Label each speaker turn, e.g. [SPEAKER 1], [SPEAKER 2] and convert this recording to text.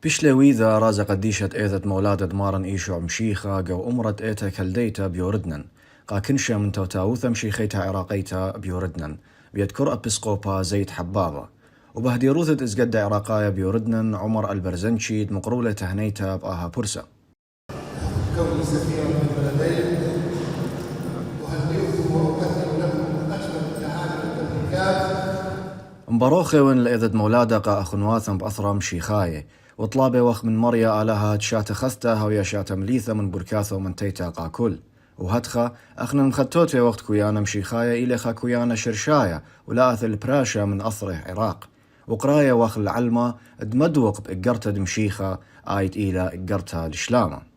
[SPEAKER 1] بشلويذا راز قديشة إيثت مولادة دمارن إيشو مشيخة قو أمرت إيتا كلديتا بيوردنن قا كنشا من توتاوثا مشيخيتا عراقيتا بيوردنن بيذكر أبسقوبا زيت حبابة وبهديروثت إزقد عراقايا بيوردنن عمر البرزنشيد مقرولة تهنيتا بآها برسا
[SPEAKER 2] كوني سفيرا من البلدين أهنئكم وأقدم لكم أجمل التهاني والتبريكات.
[SPEAKER 1] مبروخي وين لإذد مولادة قا أخنواثا بأثرم شيخاية وطلابي وخ من مريا آلها تشات خستها ويا شات مليثة من بركاثة ومن تيتا قا كل وهدخا أخنا مخطوت في وقت كويانا مشيخاية إلي خا كويانا شرشاية ولا أثل براشا من أثره عراق وقراية وخ العلمة دمدوق بإقرتا دمشيخة آيت إلى إقرتا لشلامة.